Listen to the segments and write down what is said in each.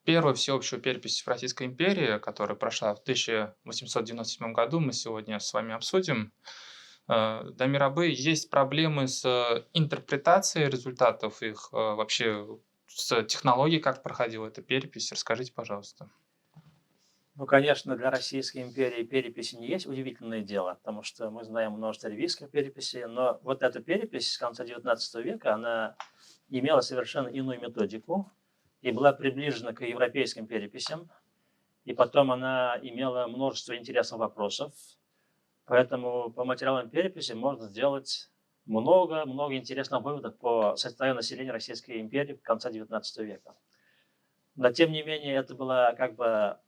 первую всеобщую перепись в Российской империи, которая прошла в 1897 году, мы сегодня с вами обсудим. Дамир Абы, есть проблемы с интерпретацией результатов их, вообще с технологией, как проходила эта перепись. Расскажите, пожалуйста. Ну, конечно, для Российской империи переписи не есть удивительное дело, потому что мы знаем множество ливийских переписей, но вот эта перепись с конца XIX века, она имела совершенно иную методику и была приближена к европейским переписям, и потом она имела множество интересных вопросов, поэтому по материалам переписи можно сделать много-много интересных выводов по состоянию населения Российской империи в конце XIX века. Но, тем не менее, это была как бы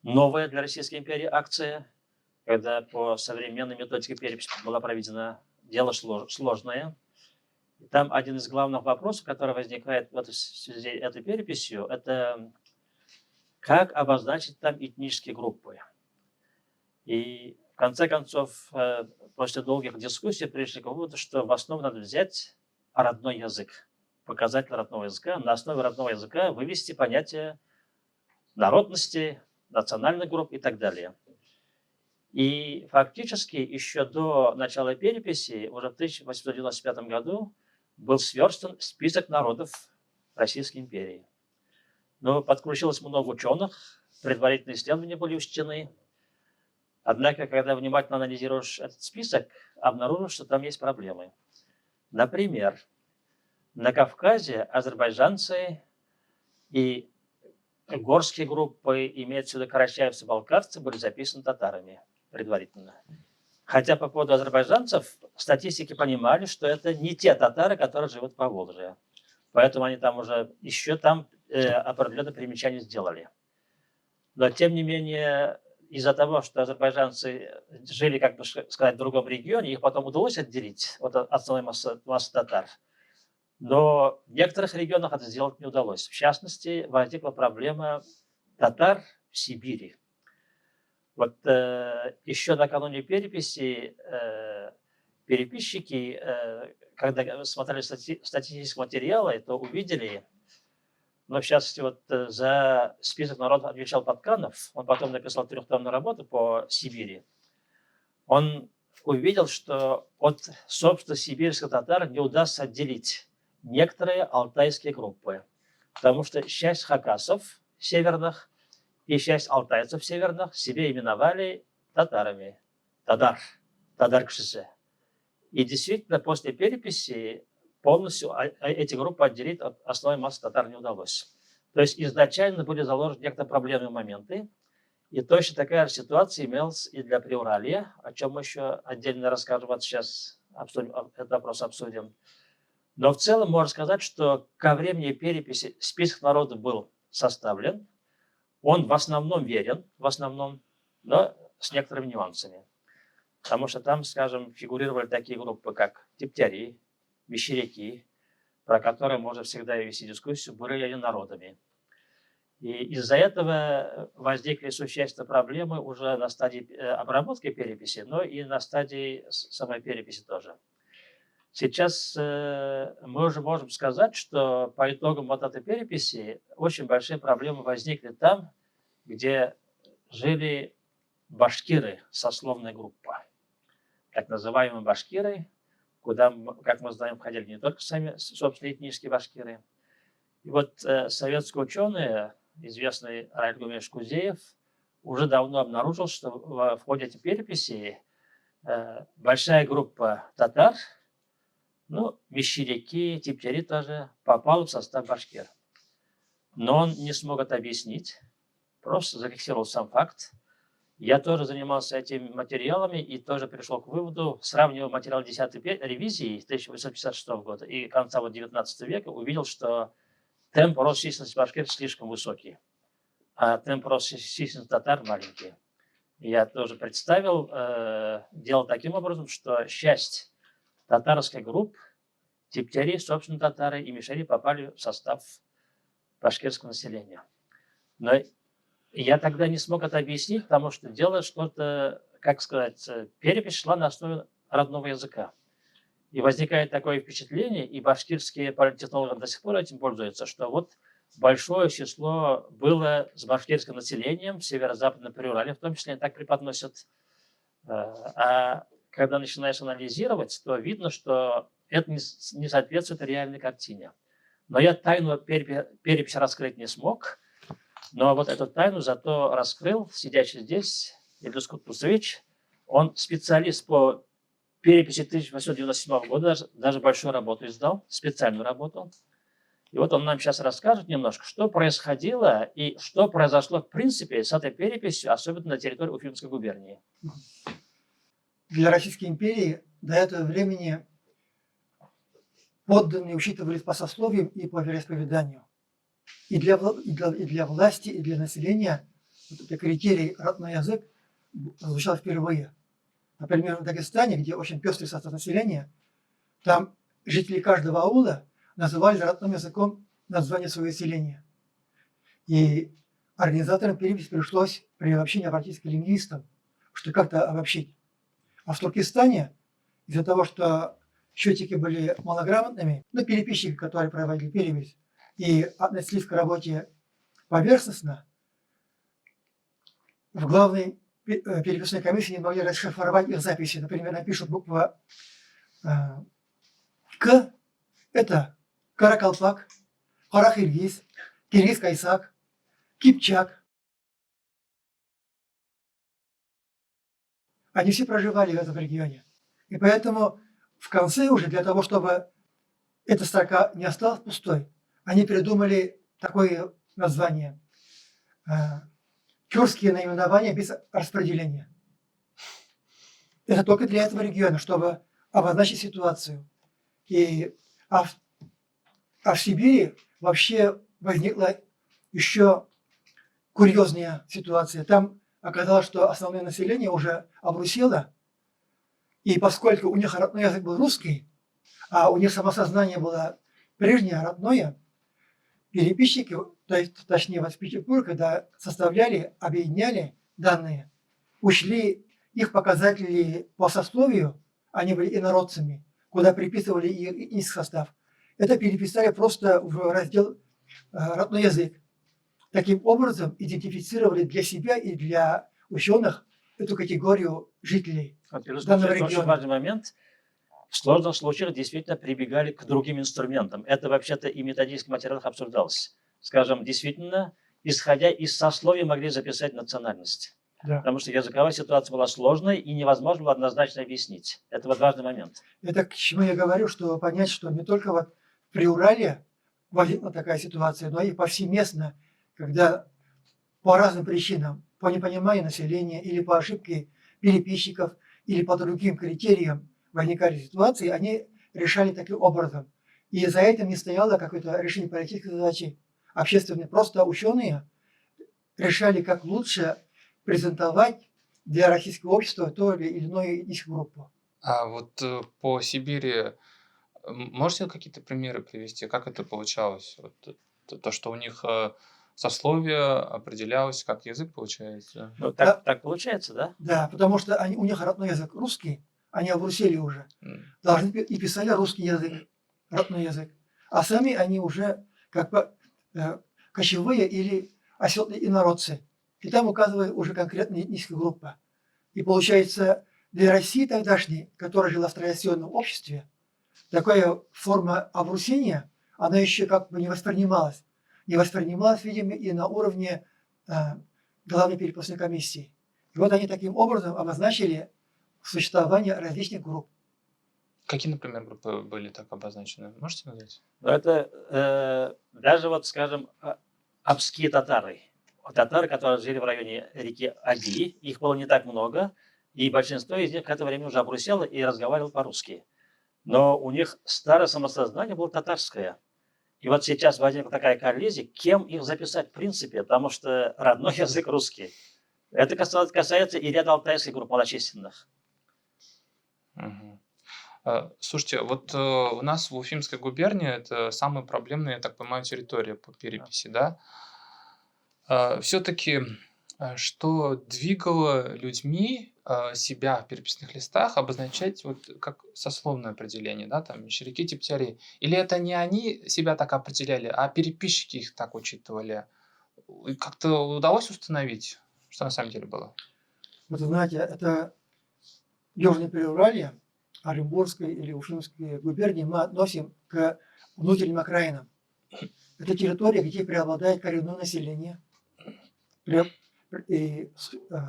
новая для Российской империи акция, когда по современной методике переписи была проведена, дело сложное. И там один из главных вопросов, который возникает в этой связи этой переписью, это как обозначить там этнические группы. И в конце концов, после долгих дискуссий пришли к выводу, что в основу надо взять родной язык, показатель родного языка, на основе родного языка вывести понятие народности, национальных групп и так далее. И фактически еще до начала переписи, уже в 1895 году, был сверстан список народов Российской империи. Но подключилось много ученых, предварительные исследования были учтены. Однако, когда внимательно анализируешь этот список, обнаружишь, что там есть проблемы. Например, на Кавказе азербайджанцы и горские группы, имеется в виду карачаевцы-балкарцы, были записаны татарами предварительно. Хотя по поводу азербайджанцев статистики понимали, что это не те татары, которые живут по Волжье. Поэтому они там уже еще там определенные примечания сделали. Но тем не менее, из-за того, что азербайджанцы жили, как бы сказать, в другом регионе, их потом удалось отделить от основной массы татар. Но в некоторых регионах это сделать не удалось. В частности, возникла проблема татар в Сибири. Вот еще накануне переписи переписчики, когда смотрели статистические материалы, то увидели, ну, в частности, вот за список народов отвечал Патканов, он потом написал трехтомную работу по Сибири. Он увидел, что от, собственно, сибирских татар не удастся отделить некоторые алтайские группы, потому что часть хакасов северных и часть алтайцев северных себе именовали татарами. Тадар кшисе. И действительно, после переписи полностью эти группы отделить от основной массы татар не удалось. То есть изначально были заложены некоторые проблемные моменты, и точно такая же ситуация имелась и для Приуралья, о чем мы еще отдельно расскажем, вот сейчас этот вопрос обсудим. Но в целом можно сказать, что ко времени переписи список народов был составлен, он в основном верен, но с некоторыми нюансами. Потому что там, скажем, фигурировали такие группы, как типтяри, мещеряки, про которые можно всегда вести дискуссию, были ли народами. И из-за этого возникли существенные проблемы уже на стадии обработки переписи, но и на стадии самой переписи тоже. Сейчас мы уже можем сказать, что по итогам вот этой переписи очень большие проблемы возникли там, где жили башкиры, сословная группа. Так называемые башкиры, куда, как мы знаем, входили не только сами, собственно, этнические башкиры. И вот советские ученые, известный Раиль Гумеш Кузеев, уже давно обнаружил, что в ходе этой переписи большая группа татар, ну, мещеряки, типтяри тоже, попала в состав башкир. Но он не смог это объяснить, просто зафиксировал сам факт. Я тоже занимался этими материалами и тоже пришел к выводу, сравнивая материал 10-й ревизии 1856 года и конца вот 19 века, увидел, что темп роста численности башкир слишком высокий, а темп роста численности татар маленький. Я тоже представил, делал таким образом, что часть татарских групп, типтяри, собственно, татары и мишери попали в состав башкирского населения. Но я тогда не смог это объяснить, потому что дело что-то, как сказать, перепись шла на основе родного языка. И возникает такое впечатление, и башкирские политтехнологи до сих пор этим пользуются, что вот большое число было с башкирским населением в северо-западном Приурале, в том числе, так преподносят. А когда начинаешь анализировать, то видно, что это не соответствует реальной картине. Но я тайну переписи раскрыть не смог, но вот эту тайну зато раскрыл сидящий здесь Ильдус Кутбусович. Он специалист по переписи 1897 года, даже большую работу издал, специальную работу. И вот он нам сейчас расскажет немножко, что происходило и что произошло в принципе с этой переписью, особенно на территории Уфимской губернии. Для Российской империи до этого времени подданные учитывались по сословиям и по вероисповеданию. И для власти, и для населения вот этот критерий «родной язык» звучал впервые. Например, в Дагестане, где очень пестрый состав населения, там жители каждого аула называли родным языком название своего селения. И организаторам переписи пришлось при обобщении обратиться к лингвистам, что как-то обобщить. А в Туркестане из-за того, что счетчики были малограмотными, переписчики, которые проводили перепись, и относились к работе поверхностно, в главной переписной комиссии не могли расшифровать их записи. Например, напишут буква «К» – это Каракалпак, Карахиргиз, Киргиз-Кайсак, Кипчак. Они все проживали в этом регионе. И поэтому в конце уже, для того, чтобы эта строка не осталась пустой, они придумали такое название «Тюркские наименования без распределения». Это только для этого региона, чтобы обозначить ситуацию. А в Сибири вообще возникла еще курьезная ситуация. Там оказалось, что основное население уже обрусело, и поскольку у них родной язык был русский, а у них самосознание было прежнее, родное, переписчики, точнее вот в Петербурге, когда составляли, объединяли данные, учли их показатели по сословию, они были инородцами, куда приписывали их состав. Это переписали просто в раздел «Родной язык». Таким образом идентифицировали для себя и для ученых эту категорию жителей данного региона. Очень важный момент. В сложных случаях действительно прибегали к другим инструментам. Это вообще-то и в методических материалах обсуждалось. Скажем, действительно, исходя из сословий, могли записать национальность. Да. Потому что языковая ситуация была сложной и невозможно было однозначно объяснить. Это вот важный момент. Это к чему я говорю, что понять, что не только вот в Приурале возникла такая ситуация, но и повсеместно, когда по разным причинам, по непониманию населения или по ошибке переписчиков, или по другим критериям возникали ситуации, они решали таким образом. И за этим не стояло какое-то решение политической задачи общественной. Просто ученые решали, как лучше презентовать для российского общества то или иную этническую группу. А вот по Сибири можете какие-то примеры привести? Как это получалось? Вот, то, что у них сословие определялось как язык, получается? Ну, так получается, да? Да, потому что у них родной язык русский, они обрусели уже. Должны и писали русский язык, родной язык. А сами они уже как бы кочевые или оседлые инородцы. И там указывает уже конкретная этническая группа. И получается, для России тогдашней, которая жила в традиционном обществе, такая форма обрусения, она еще как бы не воспринималась. Не воспринималась, видимо, и на уровне главной переписной комиссии. И вот они таким образом обозначили существование различных групп. Какие, например, группы были так обозначены? Можете назвать? Это даже вот, скажем, абские татары. Татары, которые жили в районе реки Ади, их было не так много, и большинство из них к этому времени уже обрусело и разговаривало по-русски. Но у них старое самосознание было татарское. И вот сейчас возникла такая коллизия, кем их записать в принципе, потому что родной язык русский. Это касается и ряда алтайских групп малочисленных. Угу. Слушайте, вот у нас в Уфимской губернии это самая проблемная, я так понимаю, территория по переписи, да? Все-таки что двигало людьми себя в переписных листах обозначать вот как сословное определение, да, там мещеряки, типтяри? Или это не они себя так определяли, а переписчики их так учитывали? И как-то удалось установить, что на самом деле было? Вот вы знаете, это Южное Приуралье, Оренбургской или Уфимской губернии мы относим к внутренним окраинам. Это территория, где преобладает коренное население.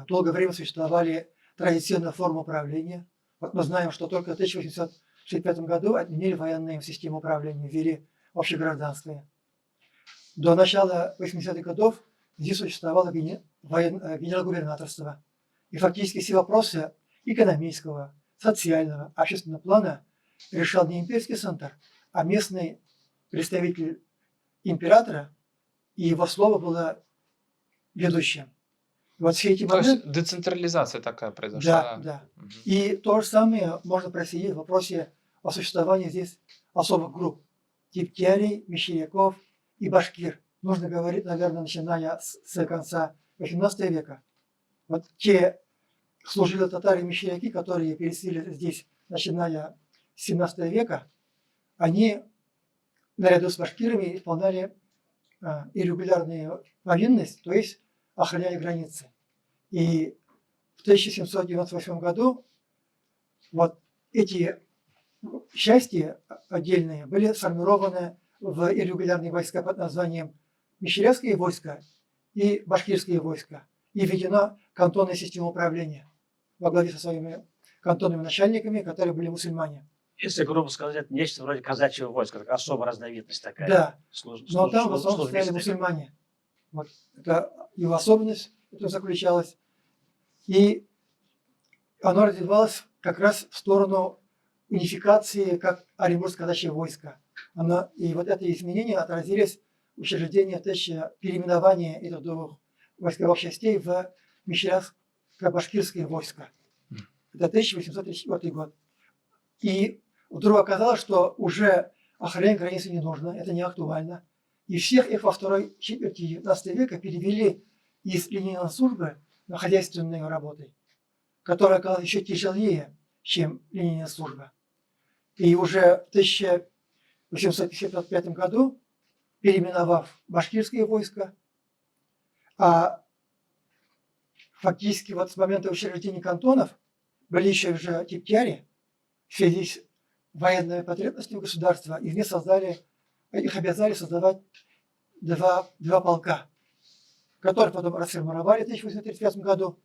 Долгое время существовали традиционные формы управления. Вот мы знаем, что только в 1865 году отменили военную систему управления, ввели общегражданское. До начала 80-х годов здесь существовало генерал-губернаторство. И фактически все вопросы экономического, социального, общественного плана решал не имперский центр, а местный представитель императора, и его слово было ведущим. Вот все эти То есть моменты, децентрализация такая произошла. да. Мгм. И то же самое можно проследить в вопросе о существовании здесь особых групп. Типтярей, мещеряков и башкир. Нужно говорить, наверное, начиная с конца XVIII века. Вот те служили татары-мещеряки, которые переселили здесь, начиная с XVII века, они наряду с башкирами исполняли и регулярную повинность, то есть охраняли границы. И в 1798 году вот эти части отдельные были сформированы в иррегулярные войска под названием Мещерякские войска и Башкирские войска. И введена кантонная система управления во главе со своими кантонными начальниками, которые были мусульмане. Если грубо сказать, это нечто вроде казачьего войска, как особая разновидность такая. Да, Служ- но там в служ- основном стояли службистая. мусульмане. Вот это его особенность в этом заключалась. И оно развивалось как раз в сторону унификации как Оренбургское казачье войско. И вот это изменение отразились в учреждении переименования этих двух войсковых частей в Мещерякско-башкирское войско. Это 1834 год. И вдруг оказалось, что уже охранять границы не нужно, это не актуально. И всех их во второй четверти 19 века перевели из линейной службы на хозяйственные работы, которая оказалась еще тяжелее, чем линейная служба. И уже в 1855 году, переименовав башкирские войска, а фактически вот с момента учреждения кантонов были еще уже типтяри, в связи с военными потребностями государства, их обязали создавать два полка, которые потом расформировали в 1835 году,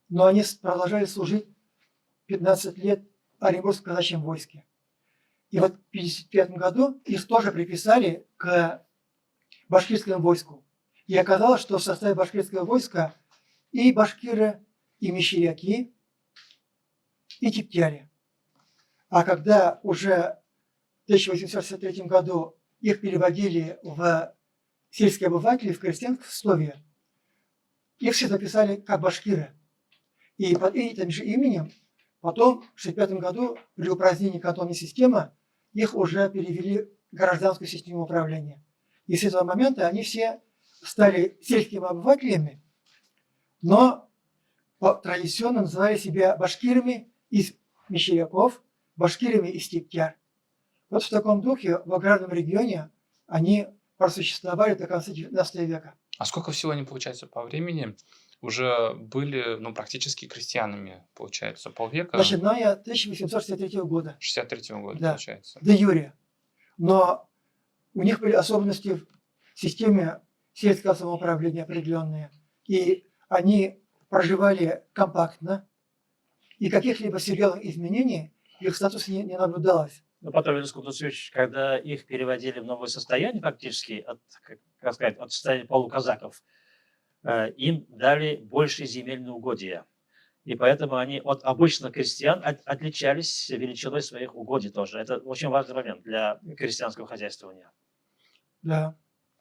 но они продолжали служить 15 лет в Оренбургском казачьем войске. И вот в 1955 году их тоже приписали к башкирскому войску. И оказалось, что в составе башкирского войска и башкиры, и мещеряки, и типтяри. А когда уже в 1863 году их переводили в сельские обыватели, в крестьянское сословие, их все записали как башкиры. И под этим же именем потом в 1965 году при упразднении кантонной системы их уже перевели в гражданскую систему управления. И с этого момента они все стали сельскими обывателями, но традиционно называли себя башкирами из мещеряков, башкирами из типтяр. Вот в таком духе в аграрном регионе они просуществовали до конца XIX века. А сколько всего они, получается, по времени уже были, ну, практически крестьянами, получается, полвека? Начиная с 1863 года. 63-го года, Да. получается. Де юре. Но у них были особенности в системе сельского самоуправления определенные. И они проживали компактно, и каких-либо серьезных изменений в их статусе не наблюдалось. Но потом, Илья Кудусович, когда их переводили в новое состояние, фактически, от состояния полуказаков, им дали больше земельные угодья. И поэтому они от обычных крестьян отличались величиной своих угодий тоже. Это очень важный момент для крестьянского хозяйствования. Да.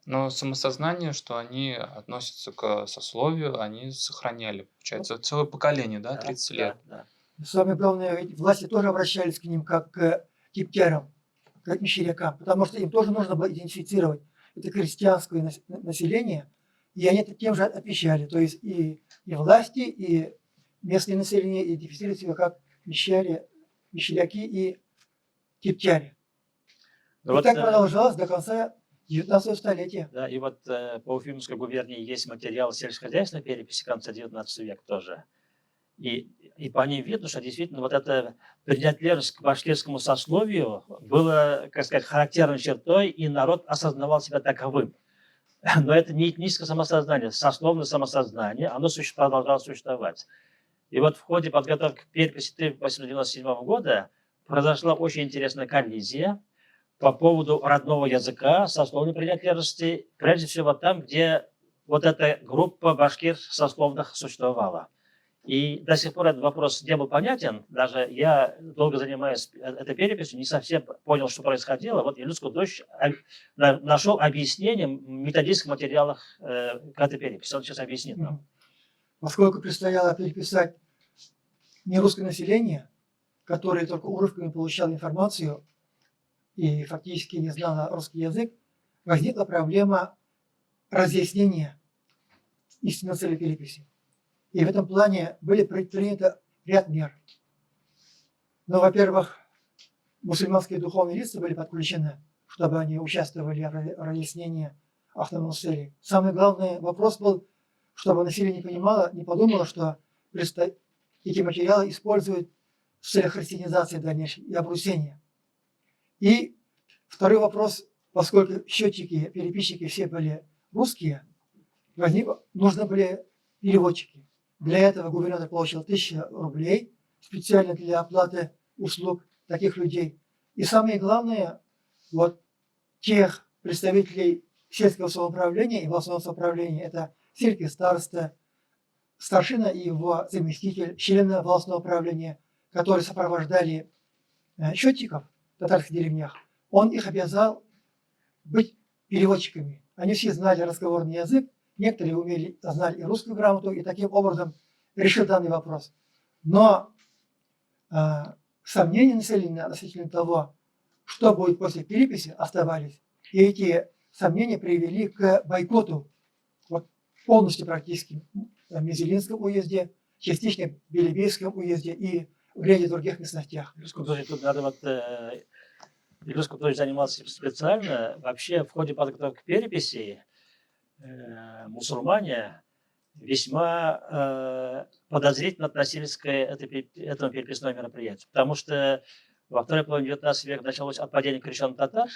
Но самосознание, что они относятся к сословию, они сохраняли, получается, целое поколение, да, 30 лет. Да. Самое главное, ведь власти тоже обращались к ним как к типтярам, как к мещерякам, потому что им тоже нужно было идентифицировать это крестьянское население И они тем же отвечали. То есть и власти, и местное население идентифицировали себя как мещеряки и киптяри. Ну И вот, так продолжалось до конца 19 столетия. да, и вот по Уфимской губернии есть материал сельскохозяйственной переписи конца 19 века тоже. И по ним видно, что действительно вот эта принадлежность к башкирскому сословию была, как сказать, характерной чертой, и народ осознавал себя таковым. Но это не этническое самосознание, сословное самосознание, оно продолжало существовать. И вот в ходе подготовки к переписи 1897 года произошла очень интересная коллизия по поводу родного языка, сословной принадлежности, прежде всего там, где вот эта группа башкир сословных существовала. И до сих пор этот вопрос не был понятен. Даже я, долго занимаясь этой переписью, не совсем понял, что происходило. Вот Илюс Кудович нашел объяснение в методических материалах к этой переписи. Он сейчас объяснит нам. Поскольку предстояло переписать нерусское население, которое только урывками получало информацию и фактически не знало русский язык, возникла проблема разъяснения истинной цели переписи. И в этом плане были предприняты ряд мер. Но, во-первых, мусульманские духовные лица были подключены, чтобы они участвовали в разъяснении автономных целей. Самый главный вопрос был, чтобы население не подумало, что эти материалы используют в целях христианизации дальнейшей и обрусения. И второй вопрос, поскольку счетчики, переписчики все были русские, нужны были переводчики. Для этого губернатор получил 1000 рублей специально для оплаты услуг таких людей. И самое главное, вот тех представителей сельского самоуправления и областного самоуправления, это сельский староста, старшина и его заместитель, члены областного управления, которые сопровождали счетчиков в татарских деревнях, он их обязал быть переводчиками. Они все знали разговорный язык, некоторые знали и русскую грамоту, и таким образом решил данный вопрос. Но сомнения населения относительно того, что будет после переписи, оставались. И эти сомнения привели к бойкоту полностью практически в Мезелинском уезде, частично в Белебейском уезде и в ряде других местностях. Тут надо Илюс Кудович занимался специально. Вообще в ходе подготовки к переписи мусульмане весьма подозрительно относились к этому переписное мероприятию. Потому что во второй половине 19 века началось отпадение крещенных татар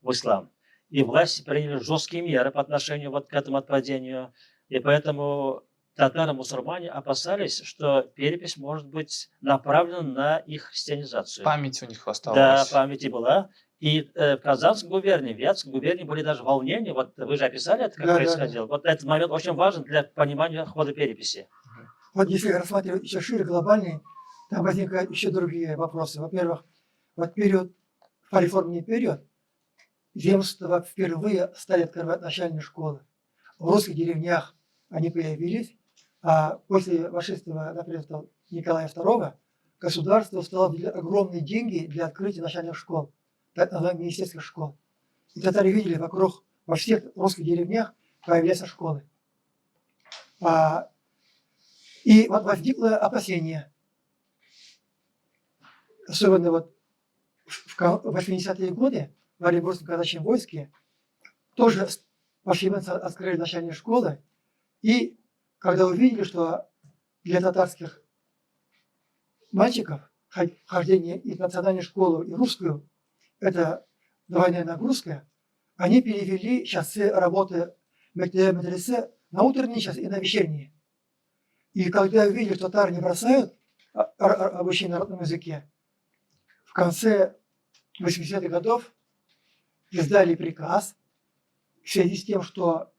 в ислам. И власти приняли жесткие меры по отношению к этому отпадению. И поэтому татары-мусульмане опасались, что перепись может быть направлена на их христианизацию. Память у них Да, оставалась. память и была. И в Казанской губернии, в Вятской губернии были даже волнения. Вот вы же описали это, как происходило. Да. Вот этот момент очень важен для понимания хода переписи. Вот если рассматривать еще шире, глобальный, там возникают еще другие вопросы. Во-первых, вот реформный период, земства впервые стали открывать начальные школы. В русских деревнях они появились, а после восшествия, например, Николая II государство стало выделять огромные деньги для открытия начальных школ, так называемых министерских школ. И татары видели вокруг, во всех русских деревнях появляются школы. И вот возникло опасение, особенно вот в 80-е годы в Оренбургском казачьем войске тоже пошибенцы открыли начальные школы, и когда увидели, что для татарских мальчиков хождение и в национальную школу, и русскую – это двойная нагрузка, они перевели часы работы медресе на утренние часы и на вечерние. И когда увидели, что татары не бросают обучение на родном языке, в конце 80-х годов издали приказ в связи с тем, что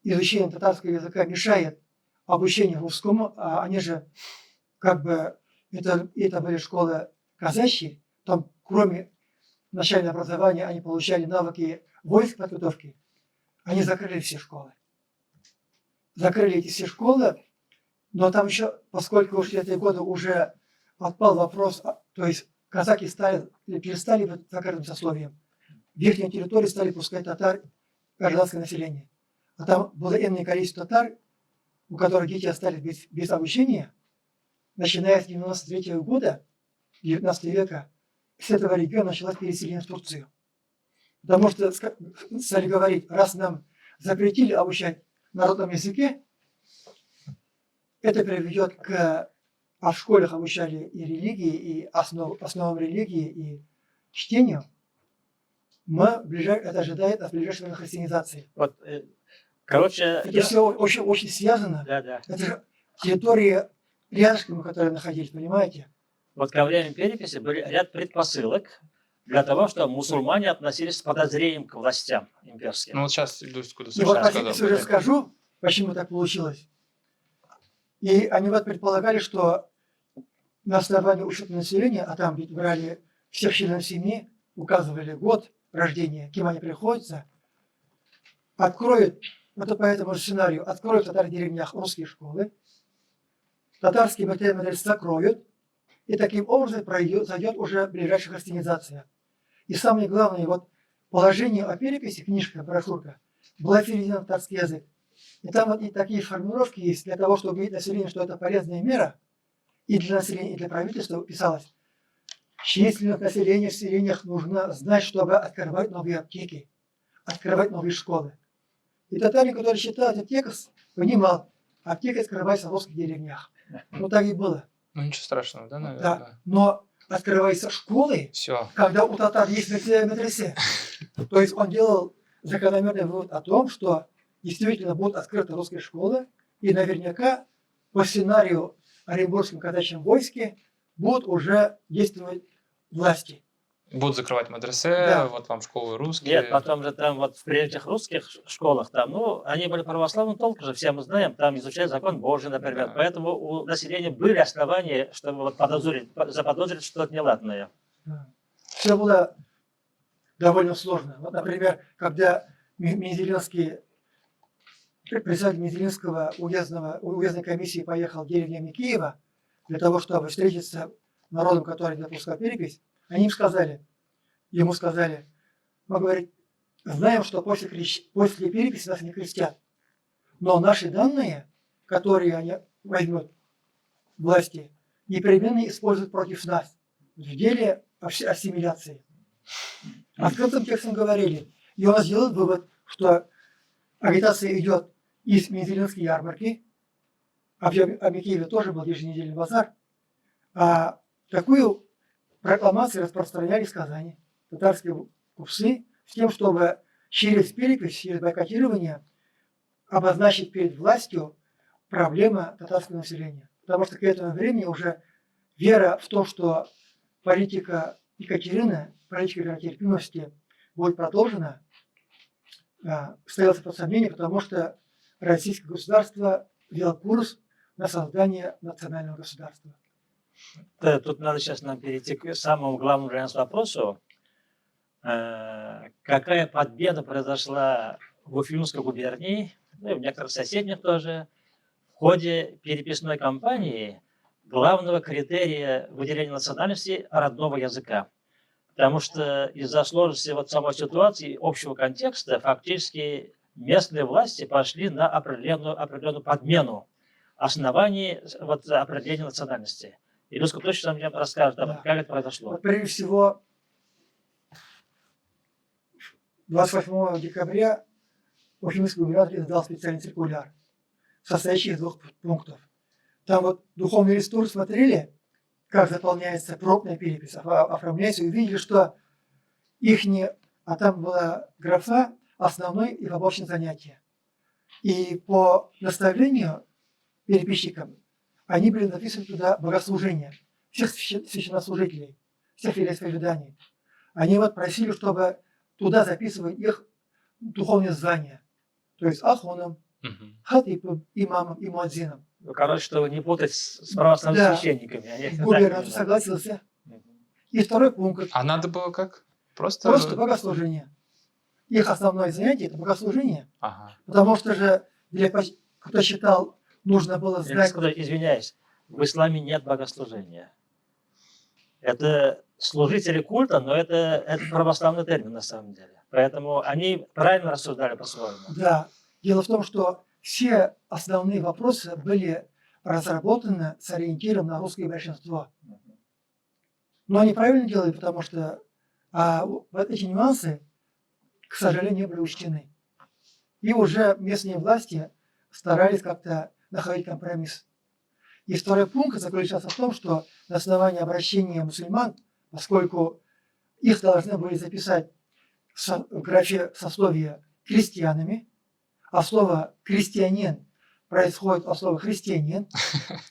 изучение татарского языка мешает обучению русскому, а они же это были школы казачьи, там кроме начального образования они получали навыки воинской подготовки, они закрыли все школы. Закрыли эти все школы, но там еще, поскольку в 60-е годы уже отпал вопрос, то есть казаки перестали быть закрытым сословием, в верхней территории стали пускать татар, гражданское население. а там было энное количество татар, у которых дети остались без обучения, начиная с 93 года, 19 века, с этого региона началось переселение в Турцию. Потому что стали говорить, раз нам запретили обучать на родном языке, это приведет к... А в школах обучали и религии, и основам религии, и чтению. Это ожидает от ближайшей христианизации. Вот, короче, Это все очень, очень связано. Да, да. Это же территории рядышком, которые находились, понимаете? Вот ко времени переписи были ряд предпосылок для того, чтобы мусульмане относились с подозрением к властям имперским. Ну вот сейчас Ильдус куда И вот сказал. я расскажу, почему так получилось. И они вот предполагали, что на основании учета населения, а там ведь брали всех членов семьи, указывали год рождения, кем они приходятся, откроют, вот по этому же сценарию, откроют в татар-деревнях русские школы, татарские материалы закроют, и таким образом зайдет уже ближайшая христианизация. И самое главное, вот положение о переписи, книжка, брошюрка, была переведена на татарский язык. И там вот и такие формулировки есть для того, чтобы убедить население, что это полезная мера, и для населения, и для правительства писалось. Численность населения в селениях нужно знать, чтобы открывать новые аптеки, открывать новые школы. И татарин, который читал этот текст, понимал, аптека открывается в русских деревнях. Ну так и было. Ну ничего страшного, да, наверное? Да. Но открываются школы, Все. когда у татар есть медресе. То есть он делал закономерный вывод о том, что действительно будут открыты русские школы, и наверняка по сценарию Оренбургском казачьем войске будут уже действовать власти. Будут закрывать мадресе, Да. вот вам школы русские. Нет, потом же там вот при этих русских школах, там, ну, они были православным толком же, все мы знаем, там изучали закон Божий, например. Да. Поэтому у населения были основания, чтобы вот заподозрить что-то неладное. Все было довольно сложно. Вот, например, когда Мензелинский, председатель Мензелинского уездной комиссии поехал в деревню Микеева для того, чтобы встретиться с народом, который допускал перепись, ему сказали, мы, говорит, знаем, что после переписи нас не крестят, но наши данные, которые они возьмут власти, непременно используют против нас в деле ассимиляции. Открытым текстом говорили, и он сделал вывод, что агитация идет из Мензелинской ярмарки, а в Микееве тоже был еженедельный базар, а такую прокламацию распространяли из Казани татарские купцы с тем, чтобы через перепись, через бойкотирование обозначить перед властью проблемы татарского населения. Потому что к этому времени уже вера в то, что политика Екатерины, политика веротерпимости будет продолжена, ставился под сомнение, потому что российское государство вело курс на создание национального государства. Тут надо сейчас нам перейти к самому главному для нас вопросу. Какая победа произошла в Уфимской губернии, ну и в некоторых соседних тоже, в ходе переписной кампании главного критерия выделения национальности родного языка. Потому что из-за сложности вот самой ситуации, общего контекста, фактически местные власти пошли на определенную подмену оснований вот, определения национальности. И Люска точно мне расскажет, Да. как это произошло. Вот прежде всего, 28 декабря Уфимский губернатор издал специальный циркуляр, состоящий из 2 пунктов. Там вот духовные листуры смотрели, как заполняется пробная перепись, оформляется, и увидели, что а там была графа «Основной и побочное занятие». И по наставлению переписчикам они были написаны туда богослужения всех священнослужителей, всех вероисповеданий. Они вот просили, чтобы туда записывать их духовные звания, то есть ахоном, хатипом, имамом и муадзином. Ну, короче, чтобы не путать с православными Да. священниками. Губернатор согласился. И второй пункт. А надо было как? Просто Богослужение. Их основное занятие – это богослужение. Ага. Потому что же, кто считал, нужно было знать... Извиняюсь, в исламе нет богослужения. Это служители культа, но это православный термин на самом деле. Поэтому они правильно рассуждали по-своему. Да. Дело в том, что все основные вопросы были разработаны с ориентиром на русское большинство. Но они правильно делали, потому что вот эти нюансы, к сожалению, не были учтены. И уже местные власти старались как-то находить компромисс. И второй пункт заключался в том, что на основании обращения мусульман, поскольку их должны были записать в графе сословия крестьянами, а слово «крестьянин» происходит от слова «христианин»,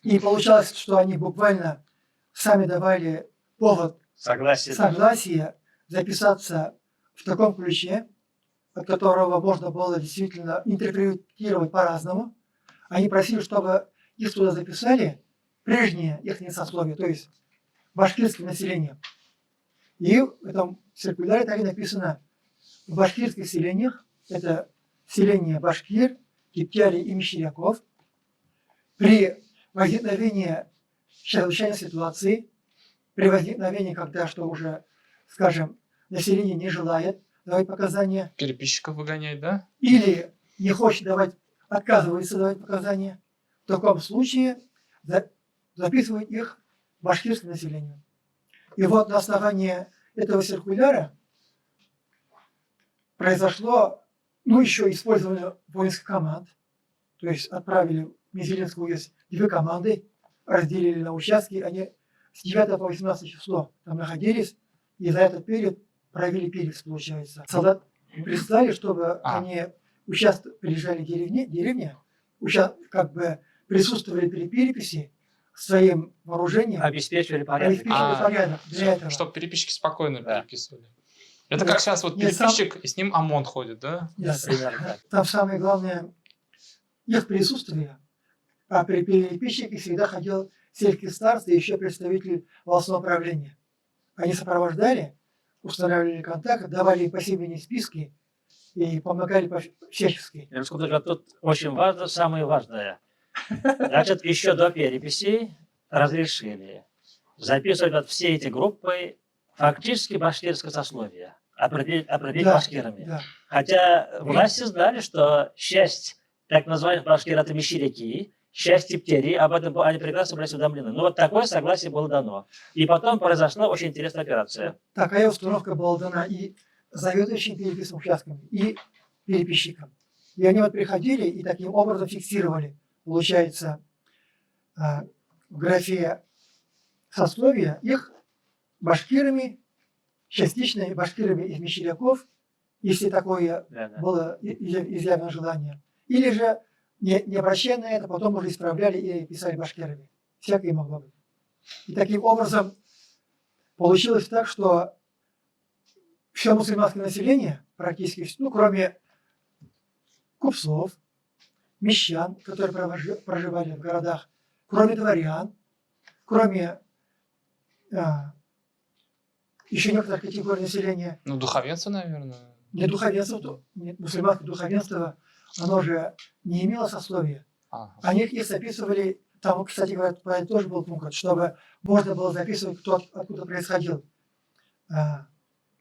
и получалось, что они буквально сами давали повод согласия записаться в таком ключе, от которого можно было действительно интерпретировать по-разному. Они просили, чтобы их туда записали, прежнее их сословие, то есть башкирское население. И в этом циркуляре так и написано: в башкирских селениях, это селение башкир, киптяри и мещеряков, при возникновении чрезвычайной ситуации, при возникновении, когда что уже, скажем, население не желает давать показания, Переписчиков выгонять, да? или не хочет давать, отказывается давать показания, в таком случае записывают их башкирское население. И вот на основании этого циркуляра произошло, еще использование воинских команд, то есть отправили в Мизелинский уезд 2 команды, разделили на участки, они с 9 по 18 число там находились, и за этот период провели перепись, получается. Солдат прислали, чтобы они приезжали в деревне, как бы присутствовали при переписи, своим вооружением. Обеспечивали порядок. Для этого. Чтобы переписчики спокойно переписывали. Это как сейчас вот переписчик, и с ним ОМОН ходит, да? Да, там самое главное их присутствие, а при переписчике всегда ходил сельский староста и еще представитель волостного управления. Они сопровождали, устанавливали контакт, давали посебные списки и помогали всячески. Тут очень важно, самое важное. Значит, еще до переписи разрешили записывать вот все эти группы фактически башкирское сословие, определить башкирами. Да. Хотя власти знали, что часть так называемых башкир это мещеряки, часть тептери, об этом они прекрасно были осведомлены. Но вот такое согласие было дано. И потом произошла очень интересная операция. Такая установка была дана и заведующим переписным участками, и переписчикам. И они вот приходили и таким образом фиксировали, получается, в графе сословия их башкирами, частично башкирами из мещеряков, если такое было изъявлено желание. Или же, не обращая на это, потом уже исправляли и писали башкирами. Всякое могло быть. И таким образом получилось так, что все мусульманское население, практически, кроме купцов, мещан, которые проживали в городах, кроме дворян, кроме еще некоторых категорий населения. Духовенство, наверное. Для духовенства, мусульманское духовенство, оно же не имело сословия. Они их записывали, там, кстати говоря, тоже был пункт, чтобы можно было записывать, кто откуда происходил.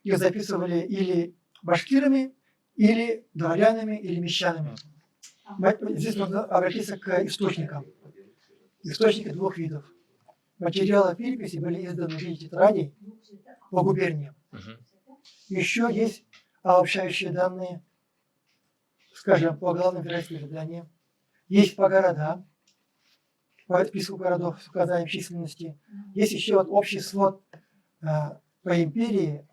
Их записывали или башкирами, или дворянами, или мещанами. Здесь нужно обратиться к источникам. Источники 2 видов. Материалы переписи были изданы в виде тетрадей по губерниям. Еще есть обобщающие данные, скажем, по главным федеральным изданиям. Есть по городам, по списку городов с указанием численности. Есть еще общий свод по империи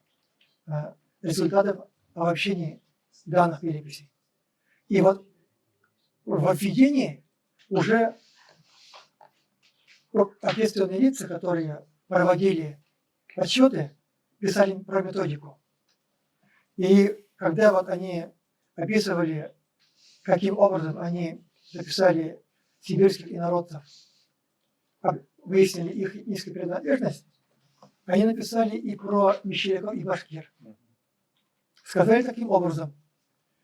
результатов обобщения данных переписей. И вот в введении уже ответственные лица, которые проводили отчеты, писали про методику. И когда вот они описывали, каким образом они записали сибирских инородцев, выяснили их этническую принадлежность, они написали и про мещеряков и башкир. Сказали таким образом: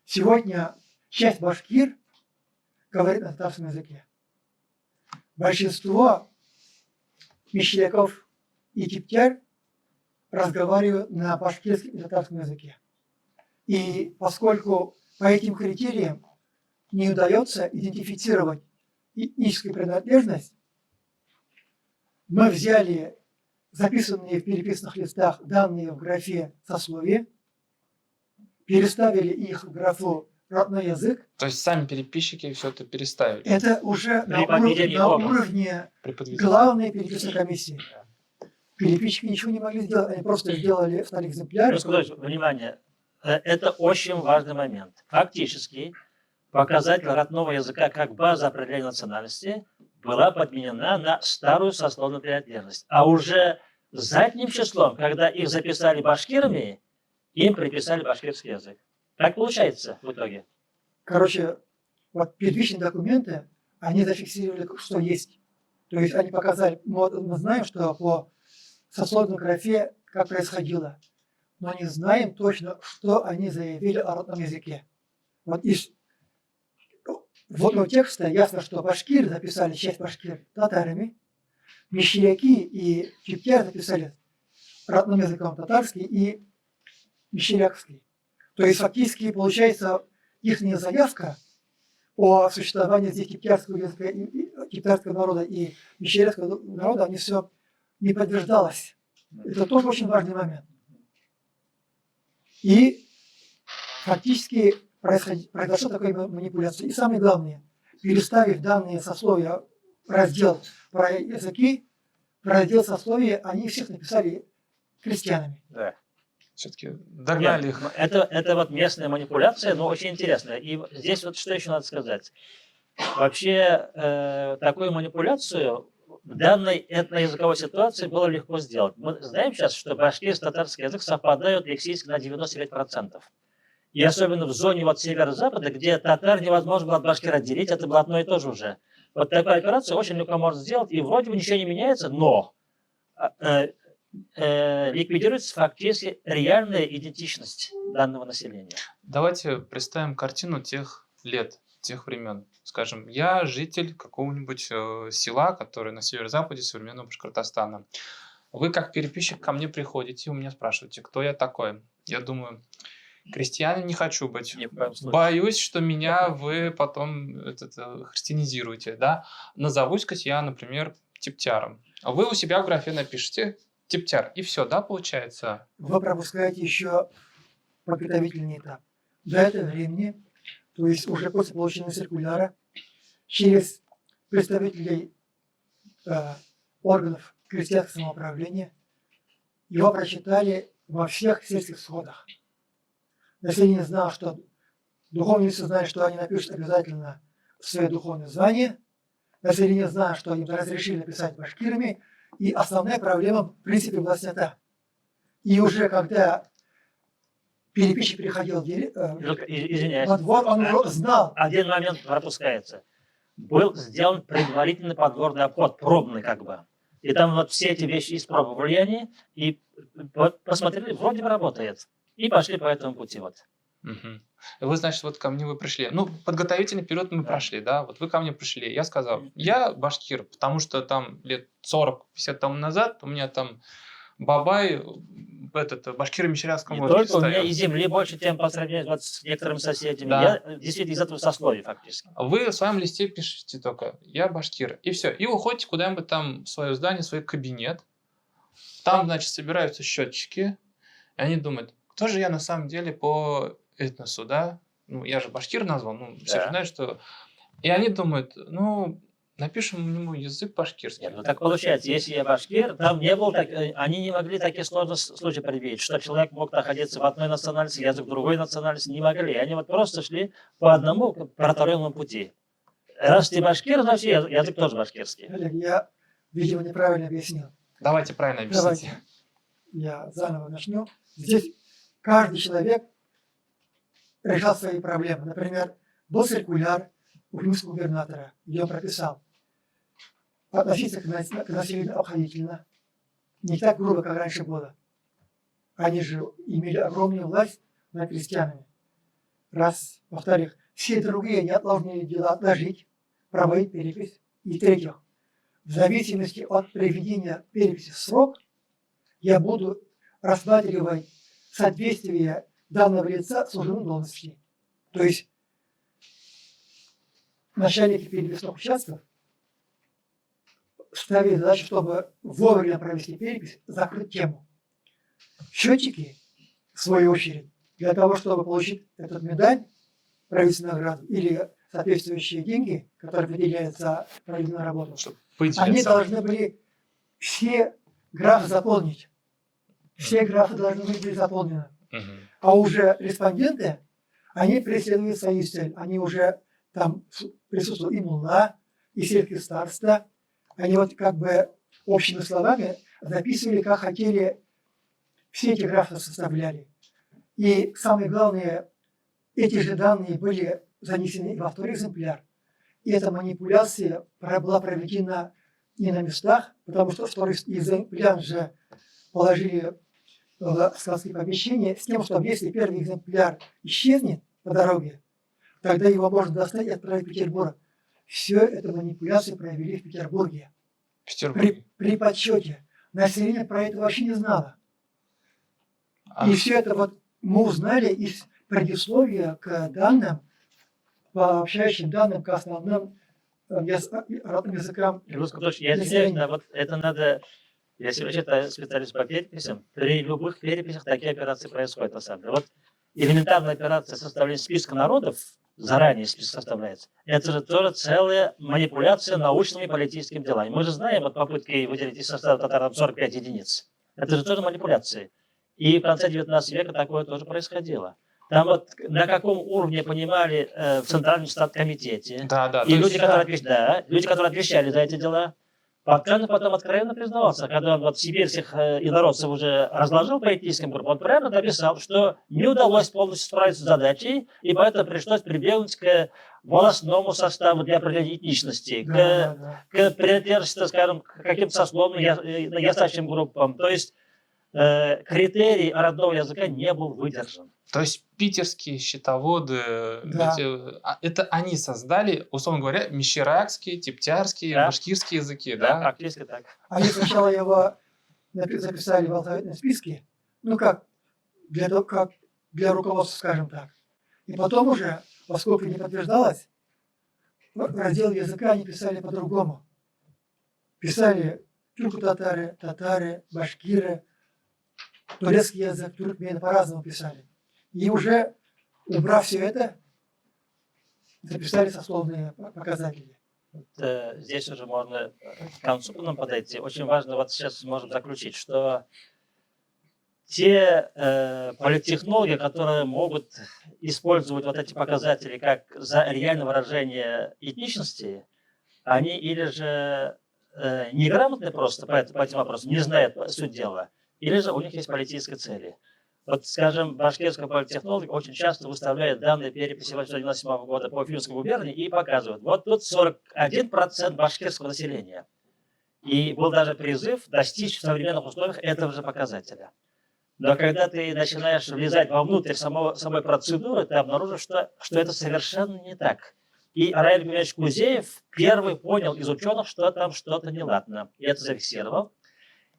сегодня часть башкир говорит на татарском языке. Большинство мещеряков и тептяр разговаривают на башкирском и татарском языке. И поскольку по этим критериям не удается идентифицировать этническую принадлежность, мы взяли записанные в переписных листах данные в графе сословие, переставили их в графу родной язык. То есть сами переписчики все это переставили Это уже При подведении на итогов. уровне при подведении. главной переписной комиссии. Переписчики ничего не могли сделать, они просто сделали второй экземпляр. Внимание, это очень важный момент. Фактически, показатель родного языка как база определения национальности была подменена на старую сословную принадлежность. А уже задним числом, когда их записали башкирами, им приписали башкирский язык. Так получается в итоге. Короче, вот первичные документы, они зафиксировали, что есть. То есть они показали, мы знаем, что по сословной графе как происходило, но не знаем точно, что они заявили о родном языке. Вот из вводного текста ясно, что башкиры записали часть башкир татарами, мещеряки и чептяр записали родным языком татарский и мещерякский. То есть фактически получается их заявка о существовании здесь киптярского языка, киптярского народа и мещерякского народа, они все не подтверждалось. Это тоже очень важный момент. И фактически произошла такая манипуляция. И самое главное, переставив данные сословия в раздел про языки, в раздел сословия, они всех написали крестьянами. Да. Все-таки догнали Нет, их. это вот местная манипуляция, но очень интересная. И здесь вот что еще надо сказать. Вообще такую манипуляцию в данной этноязыковой ситуации было легко сделать. Мы знаем сейчас, что башкирский и татарский язык совпадают лексически на 95%. И особенно в зоне вот северо-запада, где татар невозможно было от башкир отделить, это было одно и то же уже. Вот такую операцию очень легко можно сделать, и вроде бы ничего не меняется, но ликвидируется фактически реальная идентичность данного населения. Давайте представим картину тех лет, тех времен. Скажем, я житель какого-нибудь села, которое на северо-западе современного Башкортостана. Вы как переписчик ко мне приходите и у меня спрашиваете, кто я такой. Я думаю, крестьянин не хочу быть. Ни в коем случае. Боюсь, что меня вы потом христианизируете. Да? Назовусь-ка я, например, Типтяром. А вы у себя в графе напишите Типтяр. И все, да, получается? Вы пропускаете еще подготовительный этап. До этого времени, то есть уже после получения циркуляра, через представителей органов крестьянского самоуправления, его прочитали во всех сельских сходах. Население знало, что духовницы знали, что они напишут обязательно свое духовное звание. Население знало, что им разрешили написать башкирами. И основная проблема, в принципе, была снята. И уже когда переписчик приходил Извиняюсь. во двор, он уже знал. Один момент пропускается. Был сделан предварительный подборный обход, пробный как бы. И там вот все эти вещи испробовали они, и посмотрели, вроде бы работает. И пошли по этому пути вот. Угу. Вы, значит, вот ко мне вы пришли. Ну, подготовительный период мы прошли, да? Вот вы ко мне пришли. Я сказал, я башкир, потому что там лет 40-50 тому назад у меня там бабай, в башкиро-мещерякском Не возрасте только у меня стоял. и земли больше, чем по сравнению вот с некоторыми соседями. Да. Я действительно из этого сословия фактически. Вы в своем листе пишете только «я башкир». И все. И уходите куда-нибудь там в свое здание, в свой кабинет. Там, значит, собираются счетчики. И они думают, кто же я на самом деле по этносу, да? Ну, я же башкир назвал, ну, все Да. же знают, что... И они думают, ну, напишем ему язык башкирский. Нет, ну так получается, если я башкир, там не было они не могли такие сложные случаи предвидеть, что человек мог находиться в одной национальности, язык в другой национальности, не могли. Они вот просто шли по одному проторенному пути. Раз ты башкир, значит язык тоже башкирский. Олег, я, видимо, неправильно объяснил. Давайте правильно объясните. Давайте я заново начну. Здесь каждый человек решал свои проблемы. Например, был циркуляр у римского губернатора, где он прописал относиться к населению обходительно, не так грубо, как раньше было. Они же имели огромную власть над крестьянами. Раз. Во-вторых, все другие неотложные дела отложить, проводить перепись. И в-третьих, в зависимости от проведения переписи в срок, я буду рассматривать соответствие данного лица служебной должности. То есть начальники переписных участков ставили задачу, чтобы вовремя провести перепись, закрыть тему. Счетчики, в свою очередь, для того, чтобы получить этот медаль, правительственную награду или соответствующие деньги, которые выделяются за проведенную работу, Чтобы они выделиться. должны были все графы заполнить. Все графы должны быть заполнены. Мгм. А уже респонденты, они преследуют свою цель. Они уже там присутствуют и мулла, и сельские староста. Они вот как бы общими словами записывали, как хотели, все эти графы составляли. И самое главное, эти же данные были занесены во второй экземпляр. И эта манипуляция была проведена не на местах, потому что второй экземпляр же положили в складские помещения с тем, что если первый экземпляр исчезнет по дороге, тогда его можно достать и отправить в Петербург. Все это манипуляции провели в Петербурге. В Петербурге. При подсчете. Население про это вообще не знало. А, И все это вот мы узнали из предисловия к данным, по общающим данным, к основным родным языкам. Я извиняюсь, да, вот это надо, если вы это специалист по переписям, при любых переписях такие операции происходят на самом деле. Вот элементарная операция составления списка народов, заранее список составляется, это же тоже целая манипуляция научными и политическими делами. Мы же знаем от попытки выделить из состава татар 45 единиц. Это же тоже манипуляции. И в конце 19 века такое тоже происходило. Там вот на каком уровне понимали в Центральном статкомитете. да, И люди, которые отвечали за эти дела, Подканов потом откровенно признавался, когда он вот сибирских инородцев уже разложил по этническим группам, он прямо написал, что не удалось полностью справиться с задачей, и поэтому пришлось прибегнуть к волостному составу для определения этничности, к принадлежности, скажем, к каким-то сословным ясачим группам. То есть критерий родного языка не был выдержан. То есть питерские счетоводы, Да. это они создали, условно говоря, мещеракские, тептярские, Да. башкирские языки, Да, да? практически так. Они сначала его записали в алфавитном списке, ну как для руководства, скажем так. И потом уже, поскольку не подтверждалось, раздел языка они писали по-другому. Писали тюрко-татары, татары, башкиры, турецкий язык, туркмены по-разному писали. И уже, убрав все это, записали сословные показатели. Здесь уже можно к концу нам подойти. Очень важно, вот сейчас можем заключить, что те политтехнологи, которые могут использовать вот эти показатели как за реальное выражение этничности, они или же неграмотны просто по этим вопросам, не знают суть дела, или же у них есть политические цели. Вот, скажем, башкирская политтехнология очень часто выставляет данные переписи 1997 года по Уфимской губернии и показывает, вот тут 41% башкирского населения. И был даже призыв достичь в современных условиях этого же показателя. Но когда ты начинаешь влезать вовнутрь самой процедуры, ты обнаружишь, что это совершенно не так. И Раиль Гумянович Кузеев первый понял из ученых, что там что-то неладно. И это зафиксировал.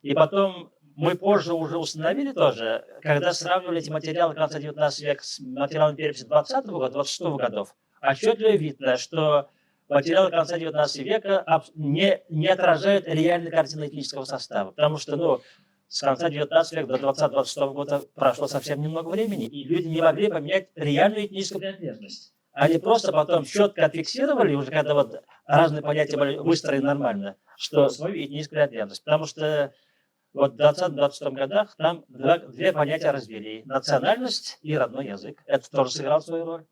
И потом мы позже уже установили тоже, когда сравнивали эти материалы конца 19 века с материалами переписи 20 года, 26 годов, отчетливо видно, что материалы конца 19 века не отражают реальной картины этнического состава. Потому что, с конца 19 века до 20-26 года прошло совсем немного времени, и люди не могли поменять реальную этническую принадлежность. Они просто потом четко отфиксировали, уже когда вот разные понятия были выстроены нормально, что свою этническую принадлежность. Потому что вот в 20-26 годах там две понятия развели. Национальность и родной язык. Это тоже сыграло свою роль.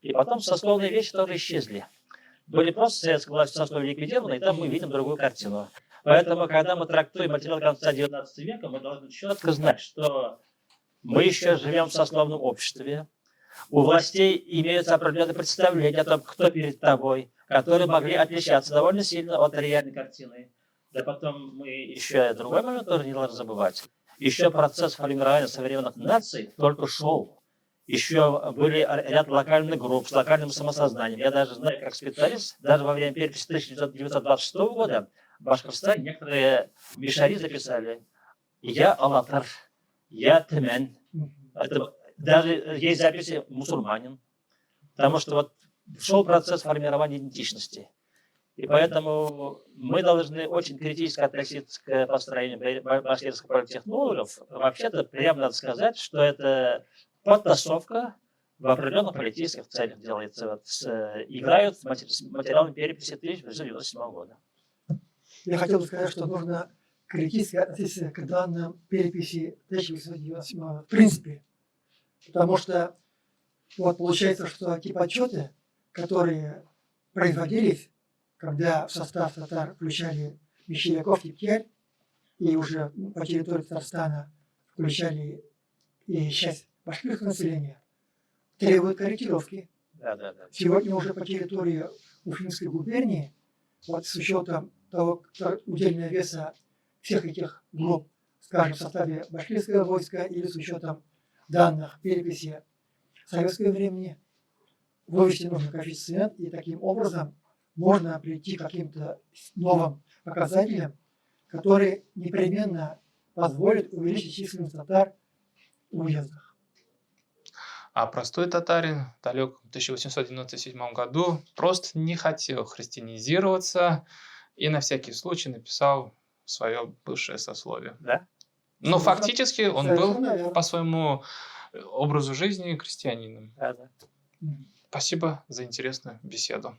И потом сословные вещи тоже исчезли. Были просто советская власть сословия ликвидированы, и там мы видим другую картину. Поэтому, когда мы трактуем материал конца 19 века, мы должны четко знать, что мы еще живем в сословном обществе. У властей имеются определенные представления о том, кто перед тобой, которые могли отличаться довольно сильно от реальной картины. Да потом мы еще другой момент тоже не должны забывать. Еще процесс формирования современных наций только шел. Еще были ряд локальных групп с локальным самосознанием. Я даже знаю, как специалист, даже во время переписи 1926 года в Башкортостане некоторые мишари записали: «Я Алатар», «Я Тюмень». Это, даже есть записи «мусульманин». Потому что вот шел процесс формирования идентичности. И поэтому мы должны очень критически относиться к построению башкирских политтехнологов. Вообще-то, прямо надо сказать, что это подтасовка в определенных политических целях делается. Вот, играют с материалами переписи 1997 года. Я хотел бы сказать, что нужно критически относиться к данным переписи 1897 в принципе. Потому что вот получается, что те подсчеты, которые производились, когда в состав татар включали Мещеряков, Тепкель, и уже по территории Татарстана включали и часть башкирского населения, требуют корректировки. Да. Сегодня уже по территории Уфимской губернии, вот с учетом того удельного веса всех этих групп, скажем, в составе башкирского войска или с учетом данных переписи советского времени, вывести нужный коэффициент, и таким образом можно прийти к каким-то новым показателям, которые непременно позволят увеличить численность татар в уездах. А простой татарин в далеком 1897 году просто не хотел христианизироваться и на всякий случай написал свое бывшее сословие. Да? Но фактически он был Совершенно верно. по своему образу жизни крестьянином. Да. Спасибо за интересную беседу.